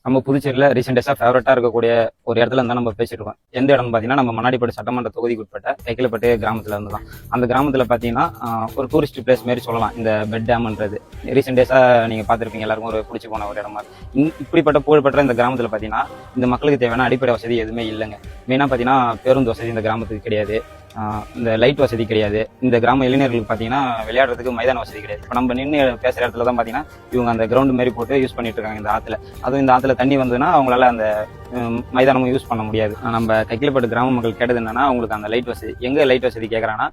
நம்ம புதுச்சேரியில் ரீசெண்ட் டேஸாக ஃபேவரட்டாக இருக்கக்கூடிய ஒரு இடத்துல இருந்தால் நம்ம பேசிட்டு இருக்கோம். எந்த இடம்னு பார்த்தீங்கன்னா நம்ம மண்ணாடிப்பட்டு சட்டமன்ற தொகுதிக்கு உட்பட்ட கைக்கிலப்பட்டு கிராமத்தில் இருந்து தான். அந்த கிராமத்தில் பார்த்தீங்கன்னா ஒரு டூரிஸ்ட் பிளேஸ் மாரி சொல்லலாம் இந்த பெட் டேம்ன்றது. ரீசெண்ட் டேஸாக நீங்கள் பார்த்துருப்பீங்க, எல்லாருக்கும் ஒரு பிடிச்சி போன ஒரு இடமா. இப்படிப்பட்ட புகழ்பெற்ற இந்த கிராமத்தில் பார்த்தீங்கன்னா இந்த மக்களுக்கு தேவையான அடிப்படை வசதி எதுவுமே இல்லைங்க. மெயினாக பார்த்தீங்கன்னா பேருந்து வசதி இந்த கிராமத்துக்கு கிடையாது, இந்த லைட் வசதி கிடையாது. இந்த கிராம இளைஞர்களுக்கு பார்த்தீங்கன்னா விளையாடுறதுக்கு மைதான வசதி கிடையாது. இப்போ நம்ம நின்று பேசுகிற இடத்துல தான் பார்த்தீங்கன்னா இவங்க அந்த கிரவுண்டு மாரி போட்டு யூஸ் பண்ணிட்டு இருக்காங்க இந்த ஆற்றுல. அதுவும் இந்த ஆற்றுல தண்ணி வந்ததுன்னா அவங்களால அந்த மைதானமும் யூஸ் பண்ண முடியாது. நம்ம கைக்கிலப்பட்டு கிராம மக்கள் கேட்டது என்னன்னா அவங்களுக்கு அந்த லைட் வசதி. எங்கே லைட் வசதி கேட்குறாங்கன்னா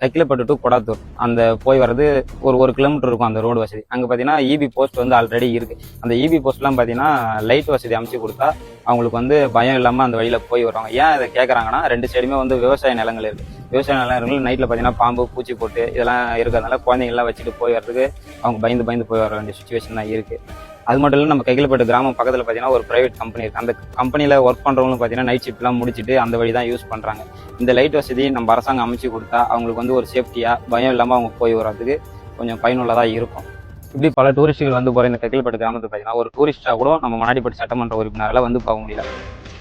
கைக்கிலப்பட்டு டு கொடாத்தூர் அந்த போய் வர்றது ஒரு கிலோமீட்டர் இருக்கும் அந்த ரோடு வசதி. அங்கே பார்த்தீங்கன்னா இபி போஸ்ட் வந்து ஆல்ரெடி இருக்குது. அந்த இபி போஸ்ட்லாம் பார்த்தீங்கன்னா லைட் வசதி அமைச்சு கொடுத்தா அவங்களுக்கு வந்து பயம் இல்லாமல் அந்த வழியில் போய் வருவாங்க. ஏன் இதை கேட்குறாங்கன்னா ரெண்டு சைடுமே வந்து விவசாய நிலங்கள் இருக்குது. விவசாய நிலங்கள் நைட்டில் பார்த்தீங்கன்னா பாம்பு பூச்சி போட்டு இதெல்லாம் இருக்கிறதுனால குழந்தைங்கள்லாம் வச்சுட்டு போய் வர்றதுக்கு அவங்க பயந்து போய் வர வேண்டிய சுச்சுவேஷன் தான் இருக்குது. அது மட்டும் இல்லை, நம்ம கைக்கிலப்பட்டு கிராமம் பக்கத்தில் பார்த்தீங்கன்னா ஒரு ப்ரைவேட் கம்பெனி இருக்குது. அந்த கம்பெனியில் ஒர்க் பண்ணுறவங்களும் பார்த்தீங்கன்னா நைட் ஷிஃப்ட்லாம் முடிச்சுட்டு அந்த வழி தான் யூஸ் பண்ணுறாங்க. இந்த லைட் வசதி நம்ம அரசாங்கம் அமைச்சு கொடுத்தா அவங்களுக்கு வந்து ஒரு சேஃப்டியாக பயம் இல்லாமல் அவங்க போய் வர்றதுக்கு கொஞ்சம் பயனுள்ளதாக இருக்கும். இப்படி பல டூரிஸ்ட்டுகள் வந்து போகிற இந்த கைக்கிலப்பட்டு கிராமத்தை பார்த்தீங்கன்னா ஒரு டூரிஸ்ட்டாக கூட நம்ம மண்ணாடிப்பட்டு சட்டமன்ற உறுப்பினரால் வந்து போக முடியல.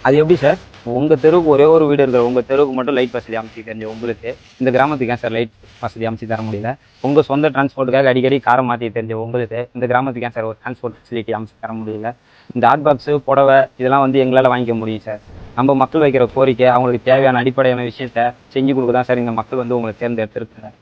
அது எப்படி சார்? உங்கள் தெருவுக்கு ஒரே ஒரு வீடு இருக்கிற உங்கள் தெருவுக்கு மட்டும் லைட் வசதி அமைச்சு தெரிஞ்ச உங்களுக்கு இந்த கிராமத்துக்கு ஏன் சார் லைட் வசதி அமைச்சு தர முடியல? உங்கள் சொந்த டிரான்ஸ்போர்ட்டுக்காக அடிக்கடி காரை மாற்றி தெரிஞ்ச உங்களுக்கு இந்த கிராமத்துக்கு ஏன் சார் ஒரு டிரான்ஸ்போர்ட் ஃபெசிலிட்டி அமைச்சு தர முடியல? இந்த ஹாட் பாக்ஸு புடவை இதெல்லாம் வந்து எங்களால் வாங்கிக்க முடியும் சார். நம்ம மக்கள் வைக்கிற கோரிக்கை அவங்களுக்கு தேவையான அடிப்படையான விஷயத்த செஞ்சு கொடுக்க தான் சார் இந்த மக்கள் வந்து உங்களை தேர்ந்தெடுத்துருக்காங்க.